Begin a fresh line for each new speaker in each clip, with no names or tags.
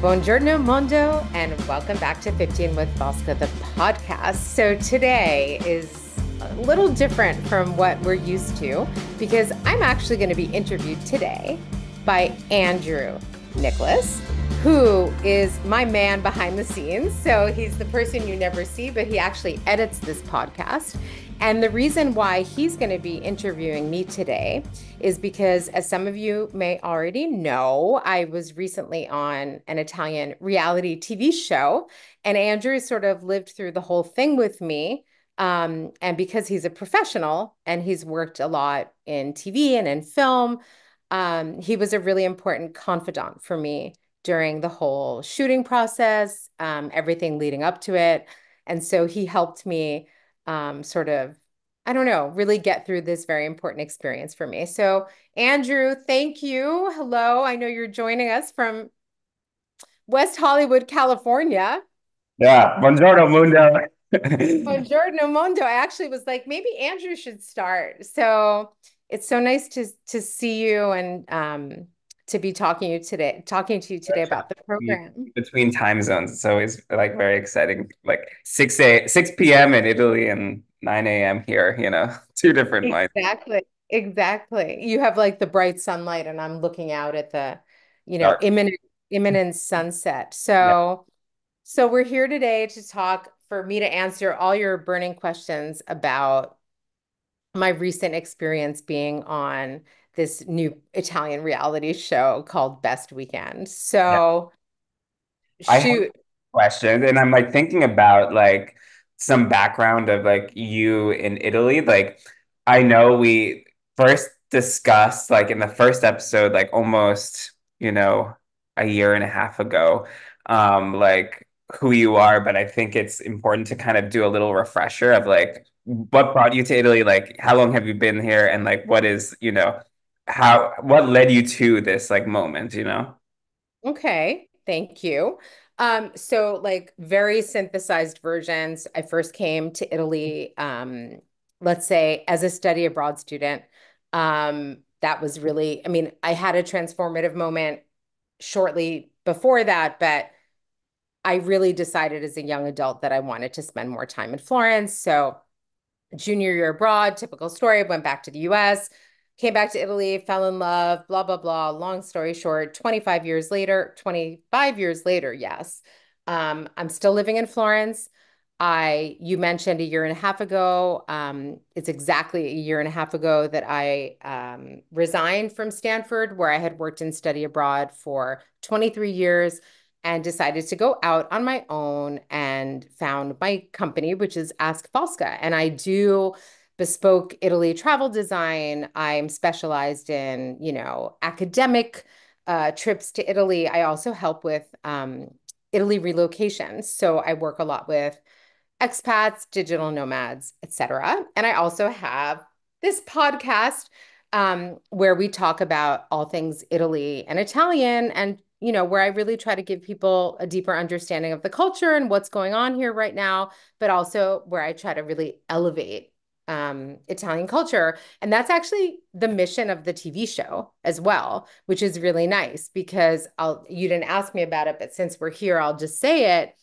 Buongiorno, Mondo, and welcome back to 15 with Fosca, the podcast. So today is a little different from what we're used to because I'm actually going to be interviewed today by Andrew Niklas, who is my man behind the scenes. So he's the person you never see, but he actually edits this podcast. And the reason why he's going to be interviewing me today is because, as some of you may already know, I was recently on an Italian reality TV show, and Andrew sort of lived through the whole thing with me. And because he's a professional and he's worked a lot in TV and in film, he was a really important confidant for me during the whole shooting process, everything leading up to it. And so he helped me sort of, I don't know, really get through this very important experience for me. So, Andrew, thank you. Hello. I know you're joining us from West Hollywood, California.
Yeah, buongiorno mundo.
Buongiorno, Mondo. I actually was like, maybe Andrew should start. So it's so nice to see you and to be talking to you today about the program.
Between time zones. It's always like very exciting. Like 6 p.m. in Italy and 9 a.m. here, two different lines.
Exactly. Exactly. You have like the bright sunlight and I'm looking out at the,
Dark.
imminent sunset.
Yeah.
So we're here today to talk for me to answer all your burning questions about my recent experience being on this new Italian reality show called Best Weekend.
Yeah.
So
I have
shoot.
questions and I'm like thinking about like some background of like you in Italy. Like I know we first discussed like in the first episode, like almost, a year and a half ago, like who you are, but I think it's important to kind of do a little refresher of like what brought you to Italy, like how long have you been here, and like what is, what led you to this like moment?
Okay, thank you. So like very synthesized versions. I first came to Italy, let's say as a study abroad student. That was really, I mean, I had a transformative moment shortly before that, but I really decided as a young adult that I wanted to spend more time in Florence. So junior year abroad, typical story, went back to the US, came back to Italy, fell in love, blah, blah, blah. Long story short, 25 years later, yes. I'm still living in Florence. You mentioned a year and a half ago. It's exactly a year and a half ago that I resigned from Stanford, where I had worked and study abroad for 23 years and decided to go out on my own and found my company, which is Ask Fosca. And I do bespoke Italy travel design. I'm specialized in, academic trips to Italy. I also help with Italy relocations. So I work a lot with expats, digital nomads, etc. And I also have this podcast where we talk about all things Italy and Italian, and where I really try to give people a deeper understanding of the culture and what's going on here right now, but also where I try to really elevate Italian culture. And that's actually the mission of the TV show as well, which is really nice because you didn't ask me about it, but since we're here, I'll just say it.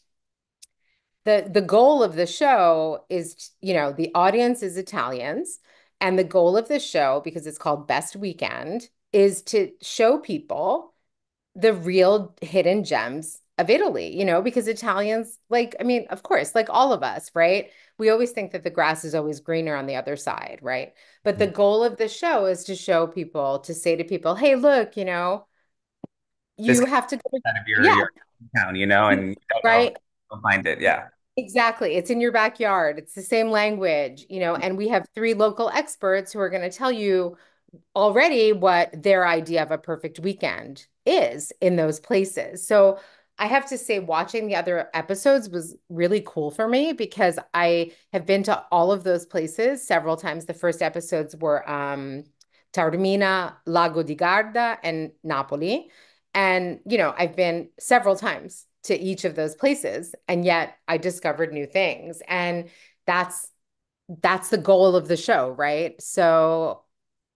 The goal of the show is, the audience is Italians, and the goal of the show, because it's called Best Weekend, is to show people the real hidden gems of Italy, because Italians, like, I mean, of course, like all of us, right? We always think that the grass is always greener on the other side, right? But the goal of the show is to show people, to say to people, hey, look,
This
you have to go to,
kind of
yeah,
your town, and you don't know
right?
how to find it. Yeah.
Exactly. It's in your backyard. It's the same language, and we have three local experts who are going to tell you already what their idea of a perfect weekend is in those places. So I have to say, watching the other episodes was really cool for me because I have been to all of those places several times. The first episodes were Taormina, Lago di Garda, and Napoli. And, I've been several times to each of those places, and yet I discovered new things. And that's that's the goal of the show, right? So,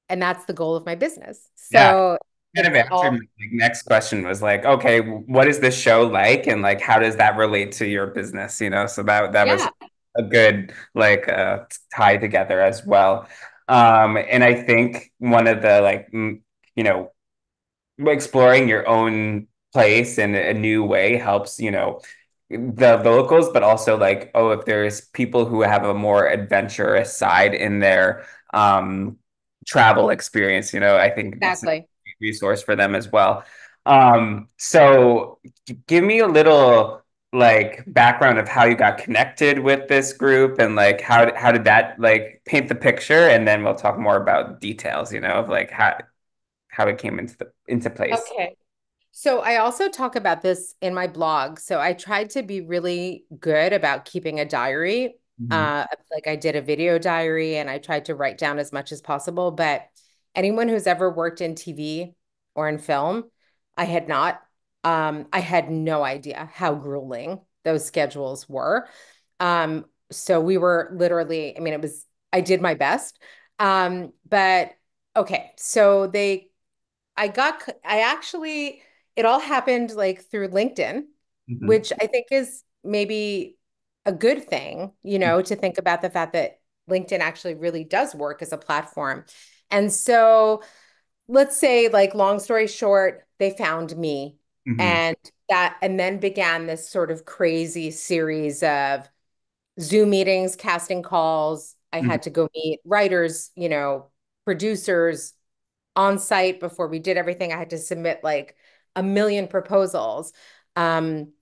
and that's the goal of my business.
Yeah.
So,
kind of
It's
answered my
all,
like, next question was like, okay, what is this show like, and like how does that relate to your business? So that was
yeah,
a good like tie together as well. And I think one of the like you know exploring your own place in a new way helps, the locals, but also like, oh, if there's people who have a more adventurous side in their travel experience, I think it's a
exactly.
great resource for them as well. So give me a little like background of how you got connected with this group and like how did that like paint the picture, and then we'll talk more about details, of like how it came into place.
Okay. So I also talk about this in my blog. So I tried to be really good about keeping a diary.
Mhm.
Like I did a video diary and I tried to write down as much as possible. But anyone who's ever worked in TV or in film, I had not. I had no idea how grueling those schedules were. So we were literally, I mean, I did my best. But okay, so I actually, it all happened like through LinkedIn,
Mhm.
which I think is maybe a good thing, to think about the fact that LinkedIn actually really does work as a platform. And so let's say, like, long story short, they found me
Mhm.
and and then began this sort of crazy series of Zoom meetings, casting calls. I
Mhm.
had to go meet writers, producers on site before we did everything. I had to submit like a million proposals. Um,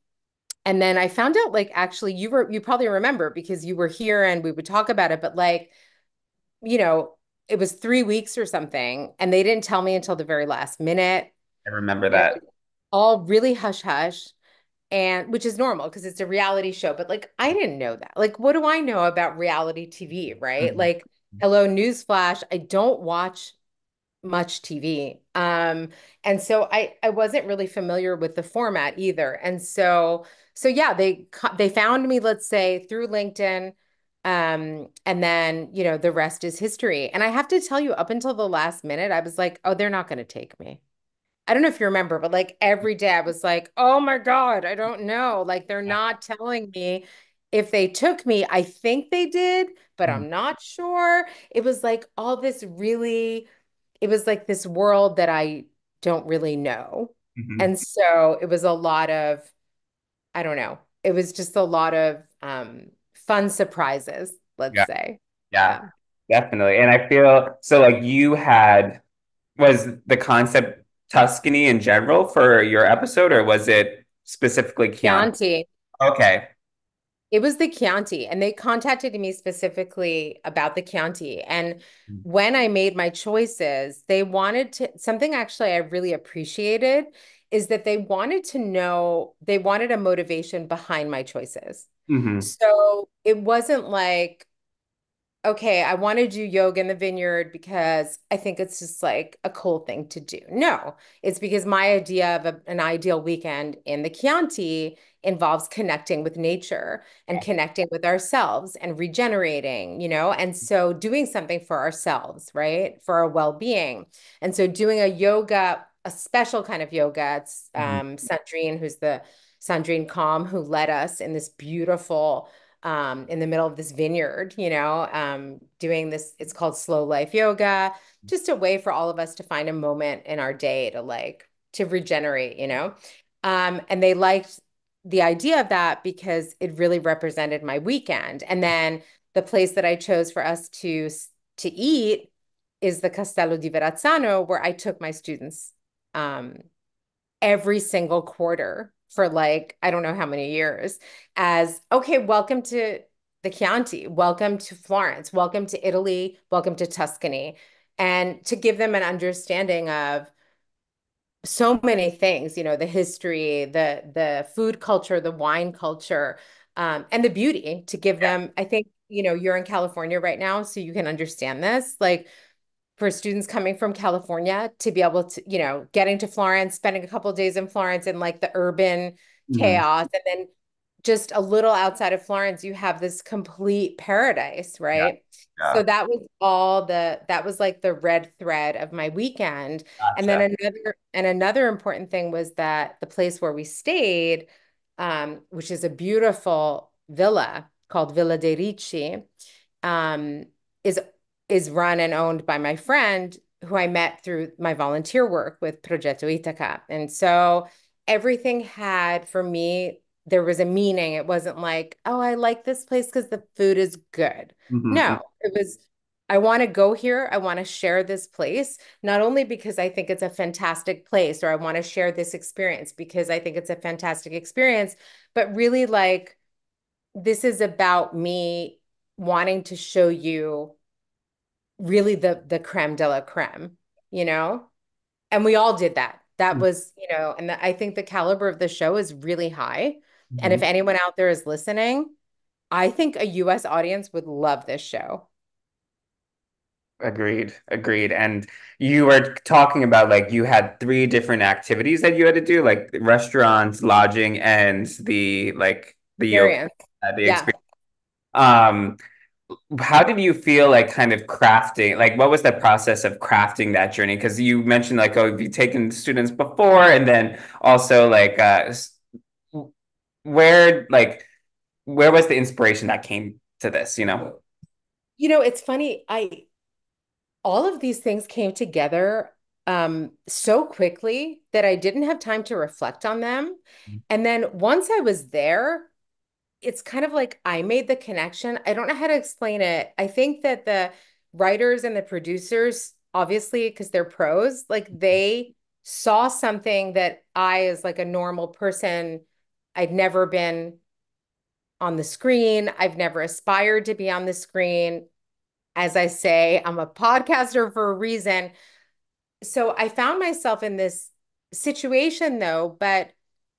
and then I found out, like, actually you probably remember because you were here and we would talk about it, but like, you know, it was 3 weeks or something, and they didn't tell me until the very last minute.
I remember
And it
that.
was all really hush hush. And which is normal because it's a reality show, but like I didn't know that. Like, what do I know about reality TV, right?
Mhm.
Like, hello, newsflash, I don't watch much TV. And so I wasn't really familiar with the format either. And so yeah, they found me, let's say, through LinkedIn. And then, the rest is history. And I have to tell you, up until the last minute, I was like, oh, they're not going to take me. I don't know if you remember, but like every day I was like, oh my God, I don't know. Like they're not telling me if they took me. I think they did, but
Mhm.
I'm not sure. It was like all this really, it was like this world that I don't really know.
Mhm.
And so it was a lot of, I don't know, it was just a lot of fun surprises, let's
Yeah,
say.
yeah,
Yeah.
definitely. And I feel so like was the concept Tuscany in general for your episode, or was it specifically Chianti?
Chianti.
Okay.
It was the Chianti, and they contacted me specifically about the Chianti. And when I made my choices, they wanted to, something actually I really appreciated is that they wanted to know, they wanted a motivation behind my choices.
Hmm.
So it wasn't like, okay, I want to do yoga in the vineyard because I think it's just like a cool thing to do. No, it's because my idea of an ideal weekend in the Chianti involves connecting with nature and connecting with ourselves and regenerating, and so doing something for ourselves, right? For our well-being. And so doing a special kind of yoga. It's
Hmm.
Sandrine, who's the Sandrine Calm, who led us in this beautiful in the middle of this vineyard, doing this. It's called slow life yoga, just a way for all of us to find a moment in our day to regenerate. And they liked the idea of that because it really represented my weekend. And then the place that I chose for us to eat is the Castello di Verrazzano, where I took my students um, every single quarter for like, I don't know how many years, as okay, welcome to the Chianti, welcome to Florence, welcome to Italy, welcome to Tuscany, and to give them an understanding of so many things, the history, the food culture, the wine culture, and the beauty, to give them, I think, you're in California right now, so you can understand this. Like, for students coming from California to be able to, getting to Florence, spending a couple of days in Florence and like the urban
Hmm.
chaos, and then just a little outside of Florence, you have this complete paradise,
Yeah.
right? So
Yeah.
that was like the red thread of my weekend. And then
Gotcha.
another important thing was that the place where we stayed, which is a beautiful villa called Villa dei Ricci, um, is is run and owned by my friend who I met through my volunteer work with Progetto Itaca. And so everything had for me, there was a meaning. It wasn't like, oh, I like this place because the food is good.
Hmm.
No, it was, I want to go here. I want to share this place, not only because I think it's a fantastic place or I want to share this experience because I think it's a fantastic experience, but really like this is about me wanting to show you really the creme de la creme, you know? And we all did that. That was, and I think the caliber of the show is really high. And if
Hmm.
anyone out there is listening, I think a US audience would love this show.
Agreed. Agreed. And you were talking about like you had three different activities that you had to do, like restaurants, lodging, and the yoga,
Experience.
the
Yeah.
experience. Um, how did you feel like kind of crafting, like what was the process of crafting that journey? Because you mentioned like, oh, you've taken students before, and then also like where like where was the inspiration that came to this, you know?
It's funny. I all of these things came together so quickly that I didn't have time to reflect on them. And then once I was there, it's kind of like I made the connection. I don't know how to explain it. I think that the writers and the producers, obviously, because they're pros, like they saw something that I, as like a normal person, I'd never been on the screen. I've never aspired to be on the screen. As I say, I'm a podcaster for a reason. So I found myself in this situation though, but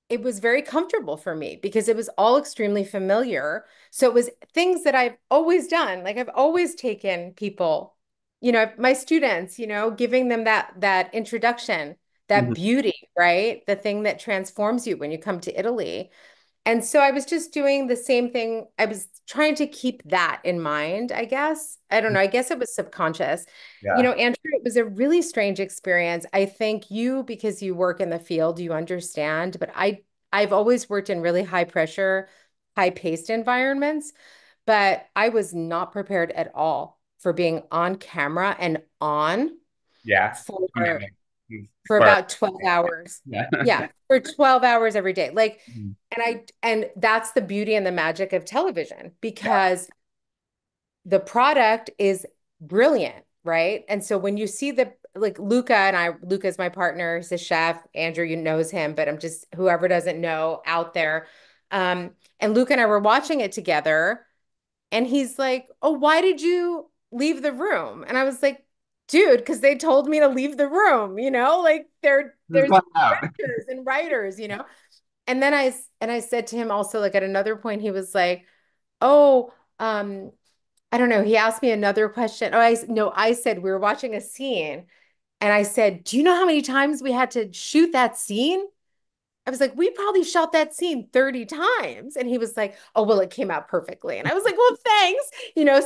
it was very comfortable for me because it was all extremely familiar. So it was things that I've always done. Like I've always taken people, my students, giving them that introduction, that
Mhm.
beauty, right? The thing that transforms you when you come to Italy. And so I was just doing the same thing. I was trying to keep that in mind, I guess. I don't know. I guess it was subconscious.
Yeah.
Andrew, it was a really strange experience. I think you, because you work in the field, you understand, but I've always worked in really high pressure, high paced environments, but I was not prepared at all for being on camera and on
Yeah.
for
Commitment
for
for
about 12 hours.
yeah.
Yeah, for 12 hours every day. Like,
Mhm.
and that's the beauty and the magic of television
Yeah.
because the product is brilliant, right? And so when you see like Luca's my partner, he's a chef. Andrew, you knows him, but I'm just whoever doesn't know out there. And Luca and I were watching it together, and he's like, "Oh, why did you leave the room?" And I was like, "Dude, because they told me to leave the room, like
Just
there's
fun out.
directors and writers. And then I said to him also, like at another point, he was like, "Oh, I don't know." He asked me another question. Oh, no, I said we were watching a scene, and I said, "Do you know how many times we had to shoot that scene?" I was like, "We probably shot that scene 30 times." And he was like, "Oh, well, it came out perfectly." And I was like, "Well, thanks."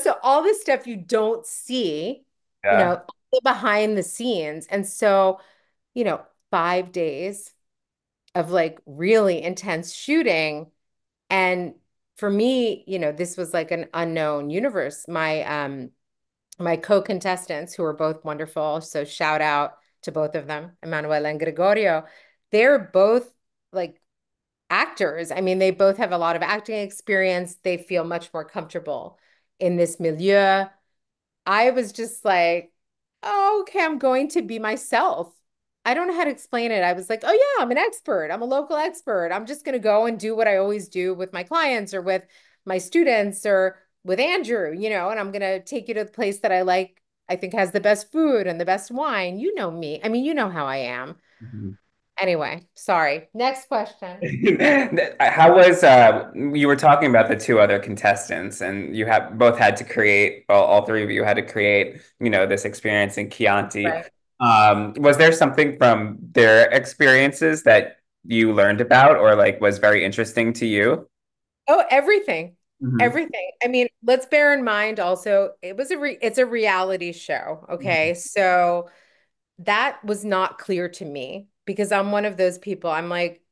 So all this stuff you don't see,
Yeah.
behind the scenes. And so, 5 days of like really intense shooting. And for me, this was like an unknown universe. My co-contestants, who are both wonderful, so shout out to both of them, Emanuela and Gregorio. They're both like actors. I mean, they both have a lot of acting experience. They feel much more comfortable in this milieu. I was just like, oh, okay, I'm going to be myself. I don't know how to explain it. I was like, oh, yeah, I'm an expert. I'm a local expert. I'm just going to go and do what I always do with my clients or with my students or with Andrew, and I'm going to take you to the place that I like, I think has the best food and the best wine. You know me. I mean, you know how I am.
Mhm.
Anyway, sorry. Next question.
How was you were talking about the two other contestants and you have both had to create, well, all three of you had to create, this experience in Chianti.
Right.
Was there something from their experiences that you learned about or like was very interesting to you?
Oh, everything.
Hmm.
Everything. I mean, let's bear in mind also it's a reality show, okay? So that was not clear to me because I'm one of those people. I'm like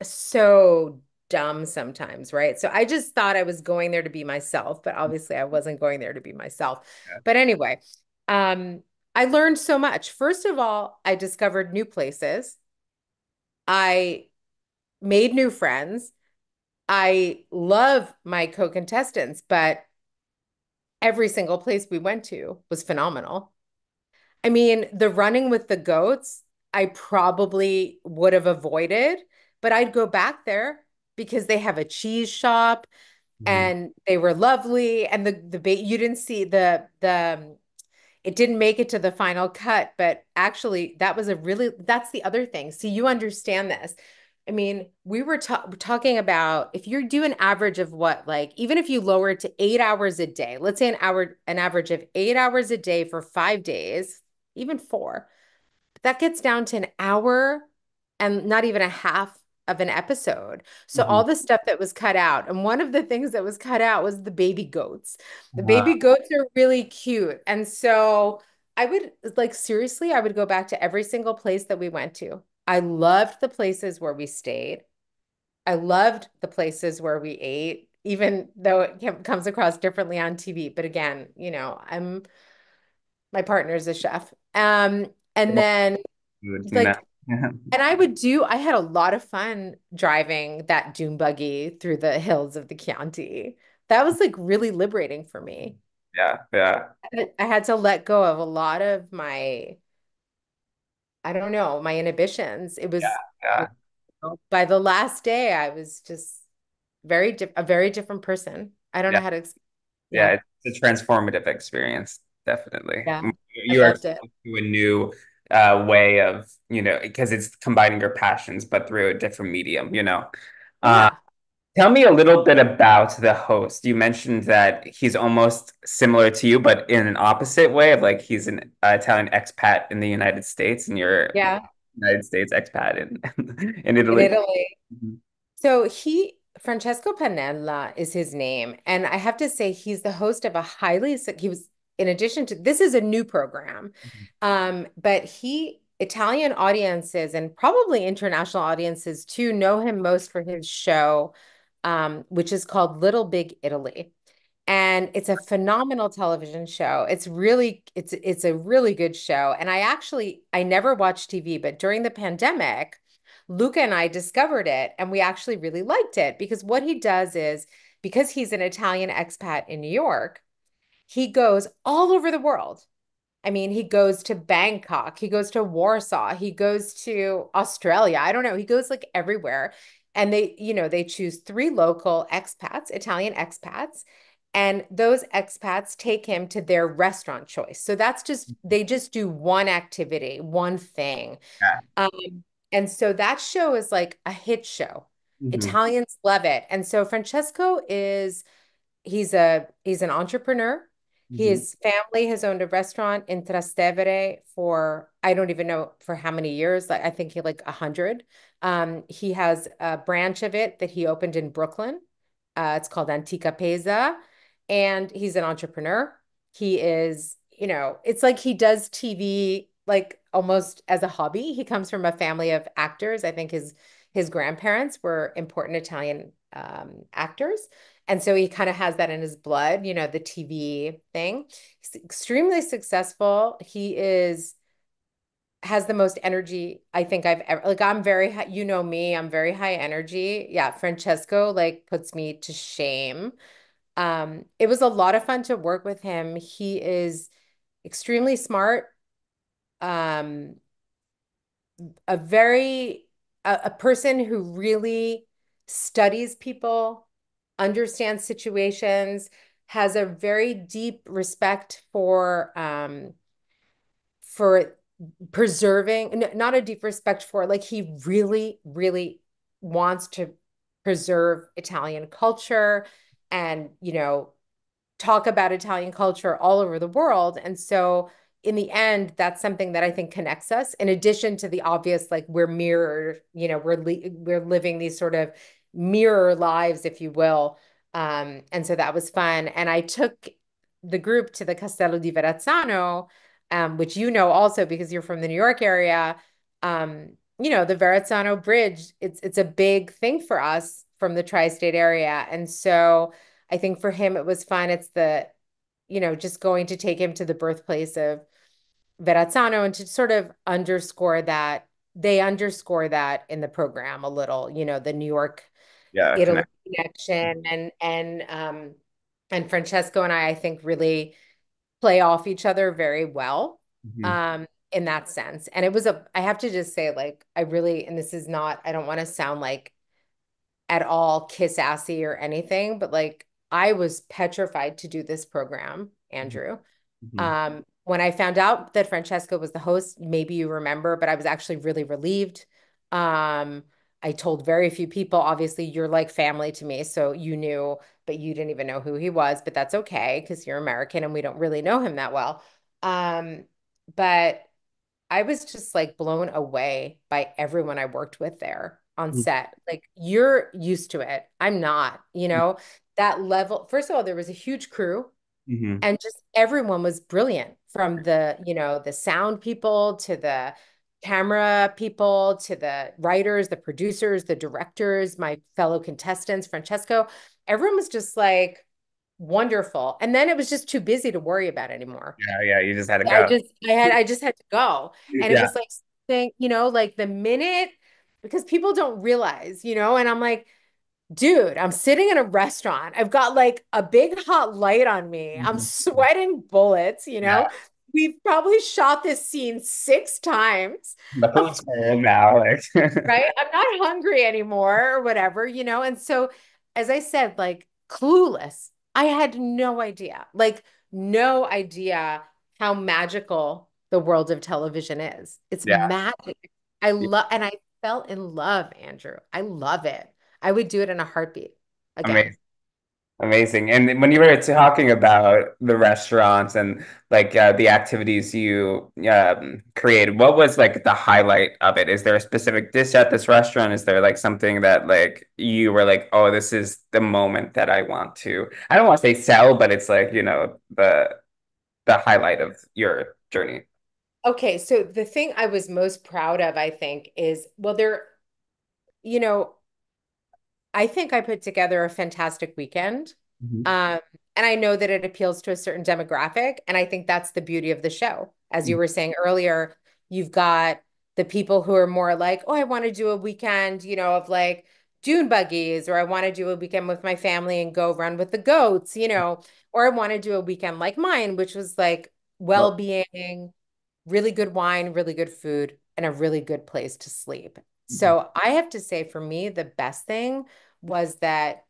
so dumb sometimes, right? So I just thought I was going there to be myself, but obviously I wasn't going there to be myself. But anyway, um, I learned so much. First of all, I discovered new places. I made new friends. I love my co-contestants, but every single place we went to was phenomenal. I mean, the running with the goats, I probably would have avoided, but I'd go back there because they have a cheese shop
Hmm.
and they were lovely. And you didn't see it didn't make it to the final cut, but actually that's the other thing. See, you understand this. I mean, we were talking about if you do an average of what, like, even if you lower it to 8 hours a day, let's say an average of 8 hours a day for 5 days, even four, that gets down to an hour and not even a half of an episode. So
Hmm.
all the stuff that was cut out, and one of the things that was cut out was the baby goats. The
Uh,
baby goats are really cute. And so I would like seriously, I would go back to every single place that we went to. I loved the places where we stayed. I loved the places where we ate, even though comes across differently on TV. But again, my partner's a chef. And then
you know.
like and I had a lot of fun driving that dune buggy through the hills of the Chianti. That was like really liberating for me.
Yeah, yeah,
I had to let go of a lot of I don't know, my inhibitions.
yeah,
By the last day, I was just a very different person. I don't know
yeah,
how to explain.
yeah.
Yeah.
It's a transformative experience, definitely.
Yeah. I
You are
loved it.
exposed to a new way of, because it's combining your passions, but through a different medium. Uh,
Yeah.
Tell me a little bit about the host. You mentioned that he's almost similar to you, but in an opposite way of like he's an Italian expat in the United States, and you're
Yeah.
United States expat in in
In
Italy.
Italy.
Mhm.
So Francesco Panella is his name. And I have to say, he's the host of he was, in addition to, this is a new program. But Italian audiences and probably international audiences too know him most for his show, which is called Little Big Italy. And it's a phenomenal television show. It's a really good show. And I never watched TV, but during the pandemic, Luca and I discovered it and we actually really liked it because what he does is because he's an Italian expat in New York, he goes all over the world. I mean, he goes to Bangkok, he goes to Warsaw, he goes to Australia. I don't know. He goes like everywhere. And they choose three local expats, Italian expats, and those expats take him to their restaurant choice. So they just do one activity, one thing.
Yeah.
And so that show is like a hit show.
Hmm.
Italians love it. And so he's an entrepreneur.
Hmm.
His family has owned a restaurant in Trastevere for I don't even know for how many years. Like I think he like 100. He has a branch of it that he opened in Brooklyn. It's called Antica Pesa, and he's an entrepreneur. He is, it's like he does TV like almost as a hobby. He comes from a family of actors. I think his grandparents were important Italian actors. And so he kind of has that in his blood, the TV thing. He's extremely successful. Has the most energy I think I've ever, like, I'm very high, me, I'm very high energy. Yeah, Francesco like puts me to shame. It was a lot of fun to work with him. He is extremely smart. Um, a very a person who really studies people, understands situations, has a very deep respect for preserving, not a deep respect for, like, he really, really wants to preserve Italian culture and, talk about Italian culture all over the world. And so in the end, that's something that I think connects us, in addition to the obvious, like we're mirrored, we're living these sort of mirror lives, if you will. And so that was fun. And I took the group to the Castello di Verrazzano, which you know also because you're from the New York area. The Verrazzano Bridge, it's a big thing for us from the tri-state area. And so I think for him it was fun. It's just going to take him to the birthplace of Verrazzano and to sort of underscore that they underscore that in the program a little, the New York
Yeah,
Italy
connect.
connection and Francesco and I think really play off each other very well
Mhm.
in that sense. And I have to just say, like, I really, and this is not, I don't want to sound like at all kiss assy or anything, but like I was petrified to do this program,
Mhm.
Andrew.
Mhm.
When I found out that Francesco was the host, maybe you remember, but I was actually really relieved. Um, I told very few people. Obviously, you're like family to me, so you knew, but you didn't even know who he was. But that's okay because you're American and we don't really know him that well. Um, but I was just like blown away by everyone I worked with there on set. Like you're used to it. I'm not, that level. First of all, there was a huge crew
Mhm.
and just everyone was brilliant from the sound people to the camera people to the writers, the producers, the directors, my fellow contestants, Francesco. Everyone was just like wonderful. And then it was just too busy to worry about anymore.
Yeah, yeah, you just had to
I
go.
just I just had to go. And it
Yeah.
was like something, like the minute because people don't realize, and I'm like, dude, I'm sitting in a restaurant. I've got like a big hot light on me. I'm
Mhm.
sweating bullets.
Yeah.
We've probably shot this scene 6 times.
The food's cold now. Like,
Right? I'm not hungry anymore or whatever. And so, as I said, like clueless, I had no idea, like, no idea how magical the world of television is. It's
yeah.
magic. And I fell in love, Andrew. I love it. I would do it in a heartbeat again.
Amazing. Amazing. And when you were talking about the restaurants and like the activities you created, what was like the highlight of it? Is there a specific dish at this restaurant? Is there like something that like you were like, oh, this is the moment that I want to, I don't want to say sell, but it's like, the highlight of your journey.
Okay, so the thing I was most proud of, I think, is well, you know, I think I put together a fantastic weekend.
Mhm.
Um, and I know that it appeals to a certain demographic. And I think that's the beauty of the show. As you were saying earlier, you've got the people who are more like, oh, I want to do a weekend, of like dune buggies, or I want to do a weekend with my family and go run with the goats, or I want to do a weekend like mine, which was like
Well,
well-being, really good wine, really good food, and a really good place to sleep.
mhm.
So I have to say, for me, the best thing was that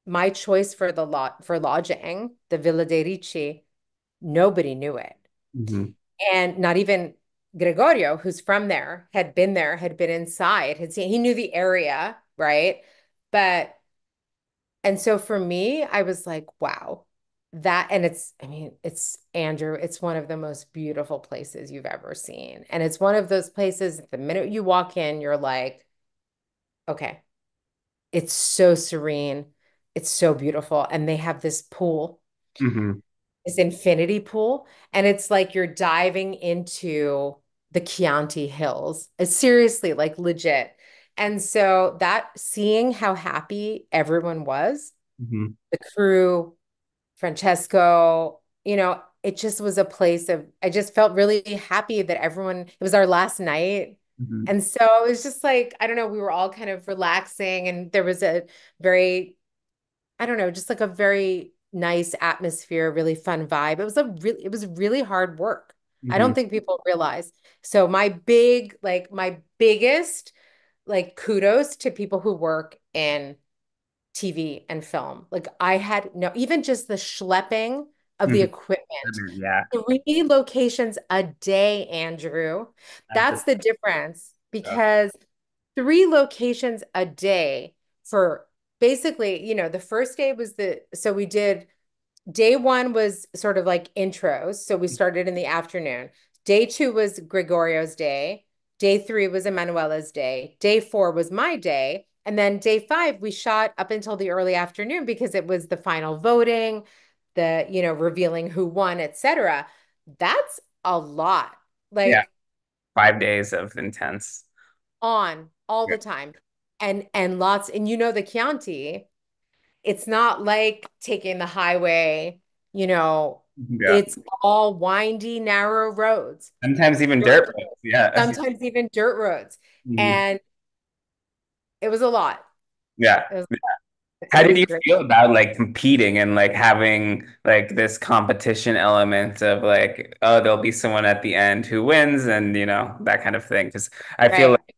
my choice for the lot for lodging, the Villa dei Ricci, nobody knew it.
Mhm.
And not even Gregorio, who's from there, had been inside, had seen, he knew the area, right? But, and so for me, I was like, wow, and I mean, it's Andrew, it's one of the most beautiful places you've ever seen. And it's one of those places, the minute you walk in, you're like, okay, it's so serene. It's so beautiful. And they have this pool,
Mhm.
this infinity pool. And it's like you're diving into the Chianti Hills. It's seriously like legit. And so that seeing how happy everyone was,
Mhm.
the crew, Francesco, it just was a place of, I just felt really happy that it was our last night.
Mhm.
And so it was just like, I don't know, we were all kind of relaxing and there was a very, I don't know, just like a very nice atmosphere, really fun vibe. It was really hard work. I
Mhm.
don't think people realize. So my biggest like kudos to people who work in TV and film. Like I had no, even just the schlepping of the
Mhm.
equipment,
Yeah.
3 locations a day, Andrew.
That's
That's
just
the difference
stuff.
because 3 locations a day for basically, the first day was so we did day one was sort of like intros. So we started in the afternoon. Day two was Gregorio's day. Day three was Emanuela's day. Day four was my day. And then day five, we shot up until the early afternoon because it was the final voting, the, revealing who won, etc. That's a lot.
Yeah,
Like
5 days of intense.
on all
Yeah.
the time. And lots, and the Chianti, it's not like taking the highway, you know,
Yeah.
it's all windy, narrow roads,
Sometimes even dirt roads. Yeah.
sometimes even dirt roads.
Mhm.
And it was a lot.
Yeah.
It was,
How
it
did
was
you
great.
feel about like competing and like having like this competition element of like, oh, there'll be someone at the end who wins and that kind of thing? Because I feel like
Right.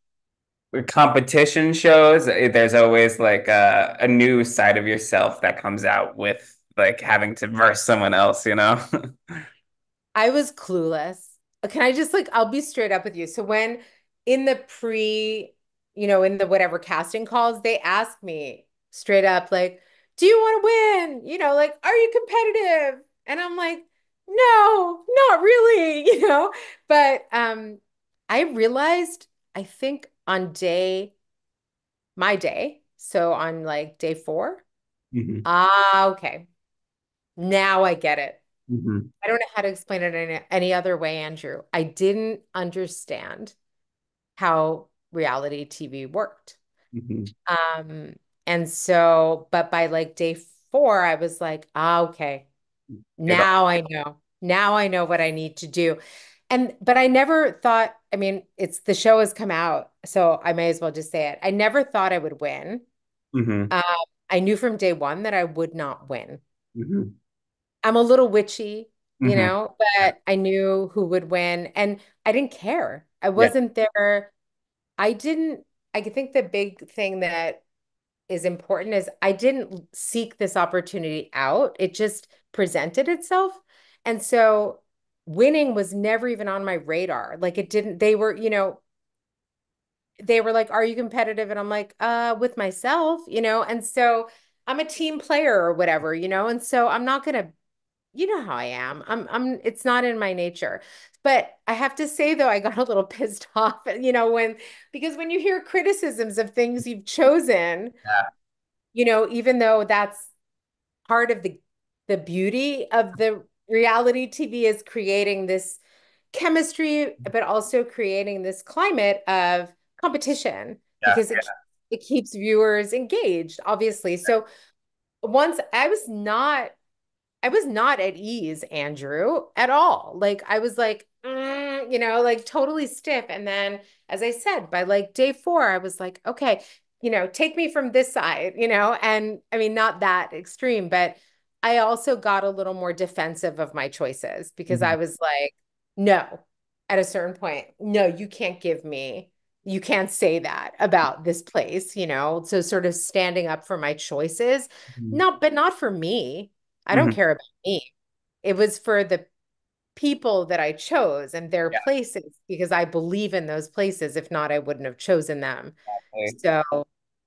with competition shows, there's always like a new side of yourself that comes out with like having to verse someone else, you know?
I was clueless. Can I just I'll be straight up with you. So when in the pre, in the whatever casting calls, they ask me straight up, like, do you want to win? Are you competitive? And I'm like, no, not really, But I realized, I think on my day, so on like day four,
Hmm.
okay, now I get it.
Hmm.
I don't know how to explain it any other way, Andrew. I didn't understand how reality TV worked.
Hmm.
Um, and so, but by like day four, I was like, okay,
It all.
now I know. Now I know what I need to do. But I never thought, I mean, it's the show has come out, so I may as well just say it. I never thought I would win.
Hmm.
Um, I knew from day one that I would not win.
Hmm.
I'm a little witchy,
Hmm.
but I knew who would win and I didn't care. I
Yeah.
wasn't there. I didn't, I think the big thing that is important is I didn't seek this opportunity out. It just presented itself. And so winning was never even on my radar. Like it didn't, they were like, "Are you competitive?" And I'm like, with myself, and so I'm a team player or whatever, and so I'm not gonna you know how I am. It's not in my nature. But I have to say though, I got a little pissed off, because when you hear criticisms of things you've chosen,
Yeah.
even though that's part of the beauty of the reality TV is creating this chemistry, but also creating this climate of competition
Yeah.
because it keeps viewers engaged, obviously. So once I was not at ease, Andrew, at all. Like I was like, like totally stiff. And then, as I said, by like day four, I was like, okay, take me from this side, and I mean, not that extreme, but I also got a little more defensive of my choices because
Hmm.
I was like, no, at a certain point, no, you can't say that about this place, So sort of standing up for my choices, but not for me. I don't
Hmm.
care about me. It was for the people that I chose and their places because I believe in those places. If not, I wouldn't have chosen them.
Yeah.
So,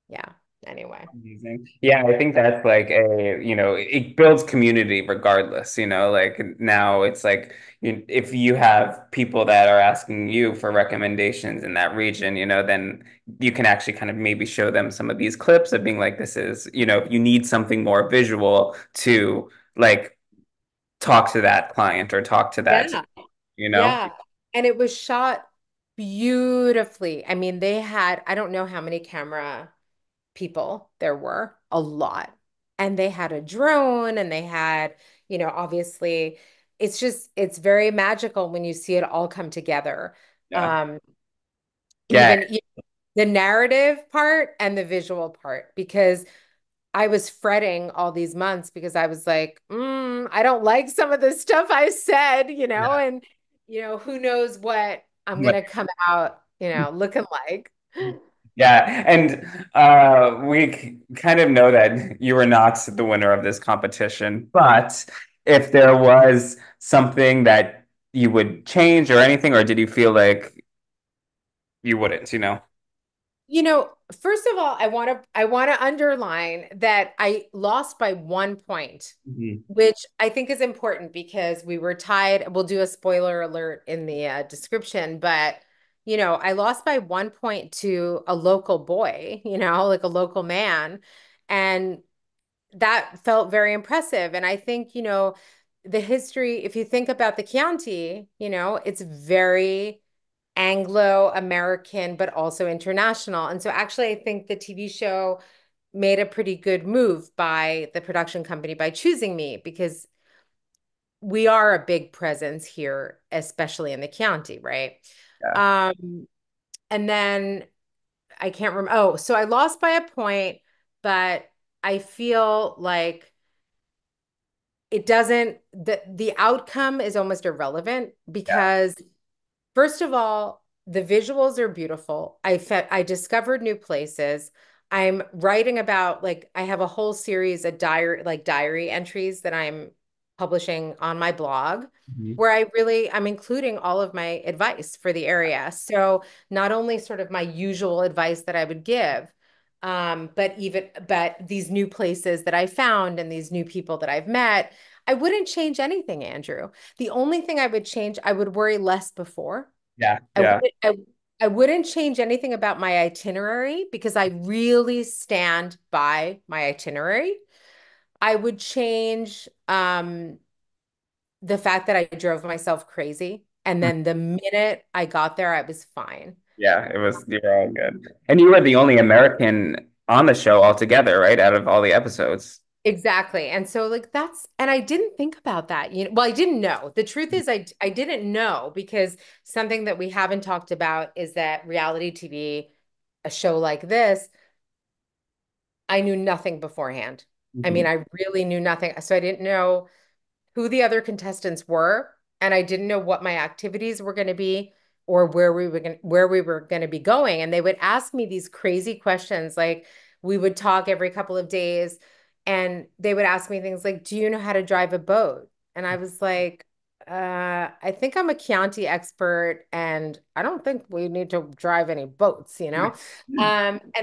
yeah, anyway.
Amazing. Yeah, I think that's like it builds community regardless, like now it's like if you have people that are asking you for recommendations in that region, then you can actually kind of maybe show them some of these clips of being like, this is, you need something more visual to like talk to that client or talk to that team,
Yeah.
you know?
Yeah. And it was shot beautifully. I mean, they had, I don't know how many camera people there were, a lot. And they had a drone and they had, obviously, it's very magical when you see it all come together.
Yeah.
Um,
Yeah.
even the narrative part and the visual part, because I was fretting all these months because I was like, I don't like some of the stuff I said,
Yeah.
and, who knows what I'm going to come out, looking like.
Yeah, and we kind of know that you were not the winner of this competition, but if there was something that you would change or anything, or did you feel like you wouldn't,
First of all, I want to underline that I lost by 1 point,
Mhm.
which I think is important because we were tied. We'll do a spoiler alert in the description, but I lost by 1 point to a local boy, like a local man. And that felt very impressive. And I think, the history, if you think about the Chianti, it's very Anglo-American, but also international. And so actually, I think the TV show made a pretty good move by the production company by choosing me because we are a big presence here, especially in the Chianti, right?
Yeah.
Um, and then I can't remember. Oh, so I lost by a point, but I feel like it doesn't, the outcome is almost irrelevant
Yeah.
because first of all, the visuals are beautiful. I discovered new places. I'm writing about like I have a whole series of diary entries that I'm publishing on my blog
Mhm.
where I'm including all of my advice for the area. So not only sort of my usual advice that I would give, but these new places that I found and these new people that I've met, I wouldn't change anything, Andrew. The only thing I would change, I would worry less before.
Yeah.
I
Yeah.
wouldn't, I, I wouldn't change anything about my itinerary because I really stand by my itinerary. I would change the fact that I drove myself crazy. And then the minute I got there, I was fine.
Yeah, it was, you're all good. And you were the only American on the show altogether, right? Out of all the episodes.
Exactly. And so like and I didn't think about that. Well, I didn't know. The truth is I didn't know because something that we haven't talked about is that reality TV, a show like this, I knew nothing beforehand. I mean,
Mhm.
I really knew nothing. So I didn't know who the other contestants were, and I didn't know what my activities were going to be or where we were going to be going. And they would ask me these crazy questions, like we would talk every couple of days, and they would ask me things like, "Do you know how to drive a boat?" And I was like, I think I'm a Chianti expert, and I don't think we need to drive any boats. And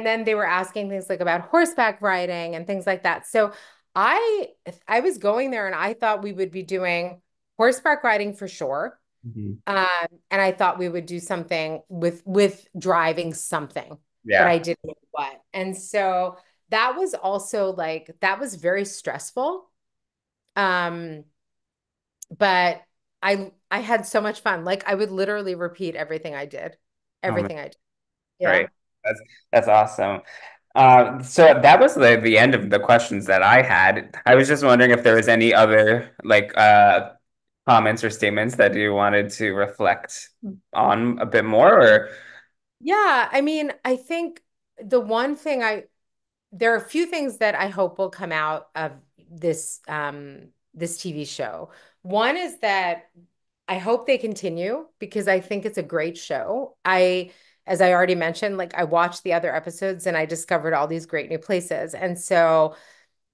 then they were asking things like about horseback riding and things like that. So I was going there and I thought we would be doing horseback riding for sure.
Mhm.
And I thought we would do something with driving something, but
Yeah.
I didn't know what. And so that was also like that was very stressful. Um, but I had so much fun. Like I would literally repeat everything I did.
Oh man,
Everything I did.
great.
Yeah.
That's awesome. So that was the end of the questions that I had. I was just wondering if there was any other like comments or statements that you wanted to reflect on a bit more, or
Yeah, I mean, I think the one thing there are a few things that I hope will come out of this TV show. One is that I hope they continue because I think it's a great show. As I already mentioned, like I watched the other episodes and I discovered all these great new places. And so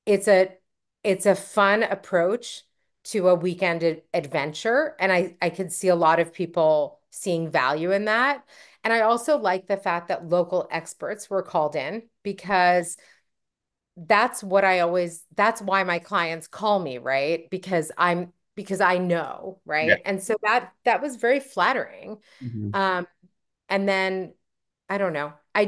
it's a it's a fun approach to a weekend adventure. And I could see a lot of people seeing value in that. And I also like the fact that local experts were called in because that's why my clients call me, right? Because I know,
yeah.
right? And so that was very flattering.
Mhm.
Um, and then I don't know. I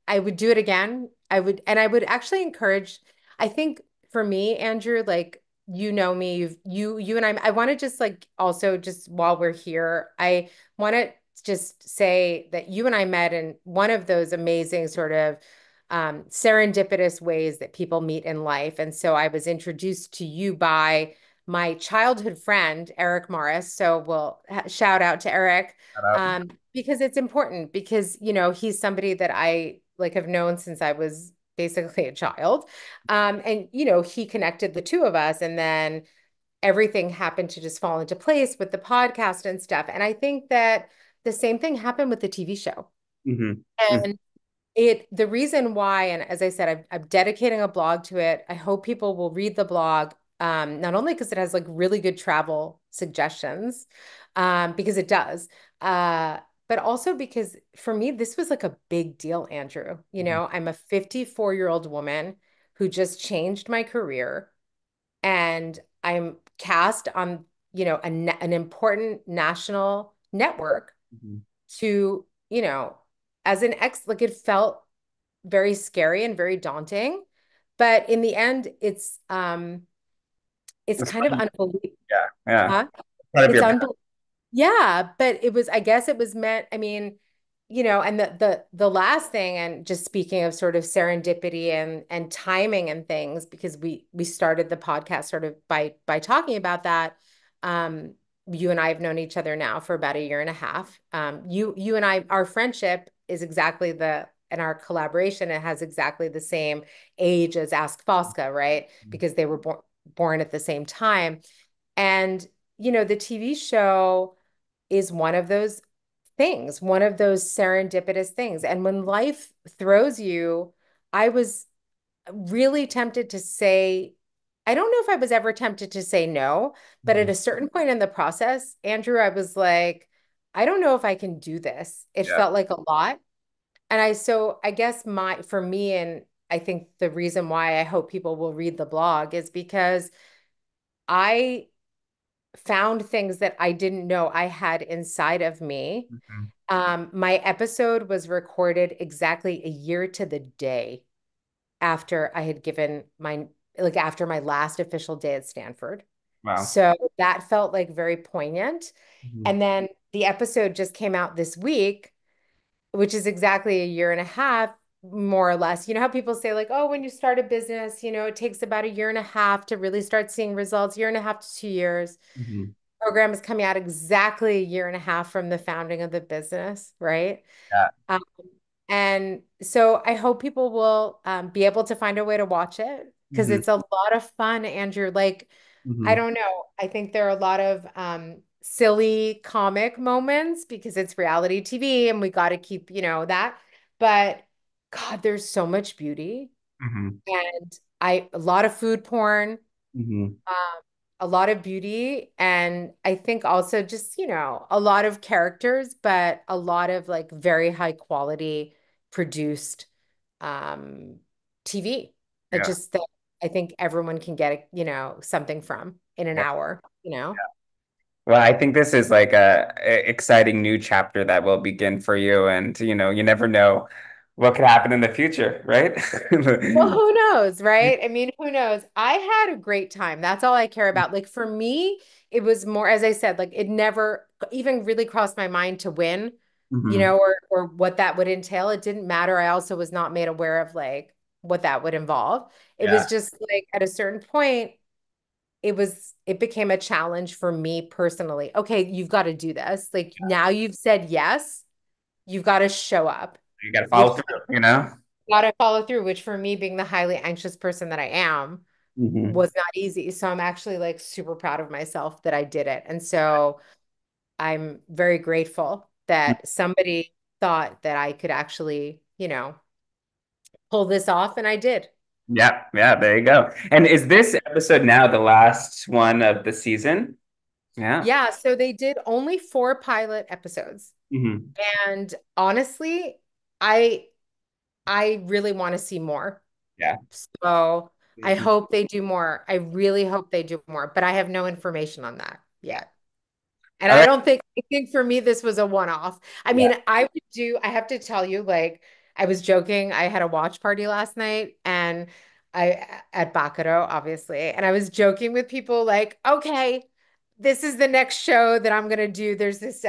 would do it again. I would actually encourage, I think for me, Andrew, like you know me, you and I want to just like also just while we're here, I want to just say that you and I met in one of those amazing sort of serendipitous ways that people meet in life. And so I was introduced to you by my childhood friend, Eric Morris. So we'll shout out to Eric because it's important because, he's somebody that I like have known since I was basically a child. And, he connected the two of us and then everything happened to just fall into place with the podcast and stuff. And I think that the same thing happened with the TV show.
Mhm. Mhm.
And the reason why, and as I said, I'm dedicating a blog to it. I hope people will read the blog, not only because it has like really good travel suggestions, because it does, but also because for me, this was like a big deal, Andrew. I'm a 54-year-old woman who just changed my career and I'm cast on, an important national network.
Mhm.
to, as an ex, like it felt very scary and very daunting. But in the end, it's
It's
kind of
fun.
unbelievable.
Yeah, yeah.
Huh?
Part of
It's
your
unbelievable. Yeah, but I guess it was meant, I mean, and the last thing, and just speaking of sort of serendipity and timing and things, because we started the podcast sort of by talking about that. Um, you and I have known each other now for about a year and a half. You and I, our friendship is exactly and our collaboration, it has exactly the same age as Ask Fosca, right? Because they were born at the same time. And, the TV show is one of those things, one of those serendipitous things. And when life throws you, I was really tempted to say, I don't know if I was ever tempted to say no, but at
Mhm.
a certain point in the process, Andrew, I was like, I don't know if I can do this. It
Yeah.
felt like a lot. So I guess for me, and I think the reason why I hope people will read the blog is because I found things that I didn't know I had inside of me.
Mhm.
My episode was recorded exactly a year to the day after I had given after my last official day at Stanford.
Wow.
So that felt like very poignant.
Mhm.
And then the episode just came out this week, which is exactly a year and a half, more or less. You know how people say, like, oh, when you start a business, it takes about a year and a half to really start seeing results, year and a half to 2 years.
Mhm.
Program is coming out exactly a year and a half from the founding of the business, right?
Yeah.
Um, and so I hope people will be able to find a way to watch it because
Mhm.
it's a lot of fun, Andrew. Like, I
Mhm.
don't know. I think there are a lot of silly comic moments because it's reality TV and we got to keep, that. But God, there's so much beauty
Mhm.
and a lot of food porn,
Mhm.
um, a lot of beauty, and I think also just, a lot of characters, but a lot of like very high quality produced um, TV. It
Yeah.
just that I think everyone can get, something from in an
Yeah.
hour.
Well, I think this is like a exciting new chapter that will begin for you, and you never know what could happen in the future, right?
Well, who knows, right? I mean, who knows? I had a great time. That's all I care about. Like for me, it was more, as I said, like it never even really crossed my mind to win,
Mhm.
or what that would entail. It didn't matter. I also was not made aware of like what that would involve. It was
Yeah.
just like at a certain point, it became a challenge for me personally. Okay, you've got to do this. Like now you've said yes, you've got to show up.
You got to
Which
follow through.
got to follow through, which for me, being the highly anxious person that I am,
Hmm.
was not easy. So I'm actually like super proud of myself that I did it. And so I'm very grateful that somebody thought that I could actually, pull this off. And I did.
Yeah, yeah, there you go. And is this episode now the last one of the season? Yeah.
Yeah. So they did only 4 pilot episodes.
Hmm.
And honestly, I I really want to see more.
Yeah.
So I
Mhm.
hope they do more. I really hope they do more, but I have no information on that yet. And
All right.
I think for me, this was a one-off. I
Yeah.
mean, I have to tell you, like, I was joking. I had a watch party last night and at Bacaro, obviously. And I was joking with people like, okay, this is the next show that I'm gonna do. There's this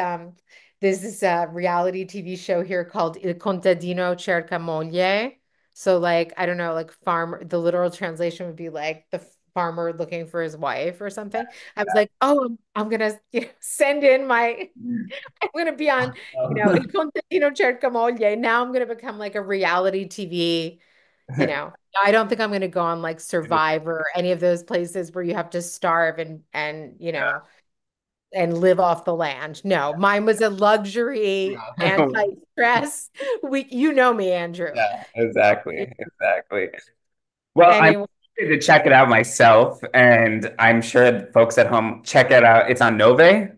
reality TV show here called Il Contadino Cerca Moglie. So like, I don't know, like farmer, the literal translation would be like the farmer looking for his wife or something. I was like, oh, I'm gonna, send in my, I'm gonna be on, Il Contadino Cerca Moglie. Now I'm gonna become like a reality TV, you know. I don't think I'm gonna go on like Survivor or any of those places where you have to starve and live off the land. No, mine was a luxury,
Yeah.
anti-stress. You know me, Andrew.
Yeah, exactly. Exactly. Well, I'm
Anyway,
excited to check it out myself, and I'm sure folks at home check it out. It's on Nove.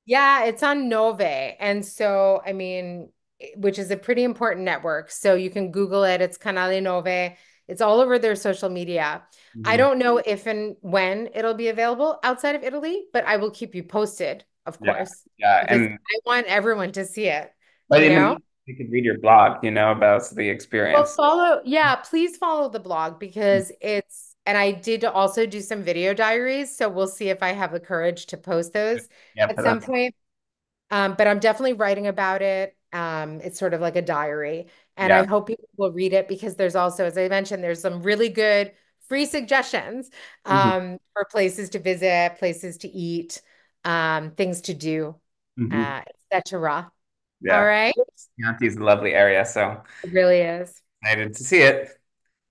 yeah, it's on Nove. And so, I mean, which is a pretty important network. So you can Google it. It's Canale Nove. It's all over their social media. I
Mhm.
don't know if and when it'll be available outside of Italy, but I will keep you posted, of
Yeah,
course,
yeah,
because
and
I want everyone to see it.
But
you
in the
know?
meantime, you could read your blog, about the
Well,
experience.
yeah, please follow the blog because and I did also do some video diaries. So we'll see if I have the courage to post those
Yeah,
at
but
some
that's
point. But I'm definitely writing about it. It's sort of like a diary, and I
yeah.
hope people will read it because there's also, as I mentioned, there's some really good free suggestions
Hmm.
for places to visit, places to eat, things to do,
Hmm.
etc. All
Yeah.
right,
Chianti is a lovely area, so
it really is.
excited to see it.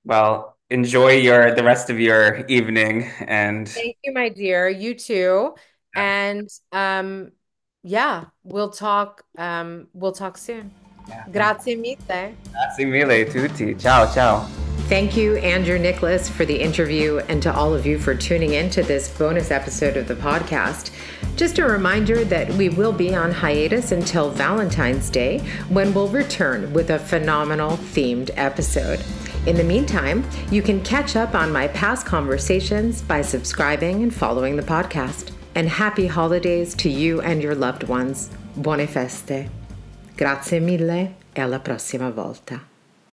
Well, enjoy the rest of your evening and
Thank you, my dear. You too.
yeah,
And yeah, we'll talk soon.
yeah, thank you.
Grazie mille.
Grazie mille tutti. Ciao, ciao.
Thank you, Andrew Niklas, for the interview, and to all of you for tuning in to this bonus episode of the podcast. Just a reminder that we will be on hiatus until Valentine's Day, when we'll return with a phenomenal themed episode. In the meantime, you can catch up on my past conversations by subscribing and following the podcast. And happy holidays to you and your loved ones. Buone feste. Grazie mille e alla prossima volta.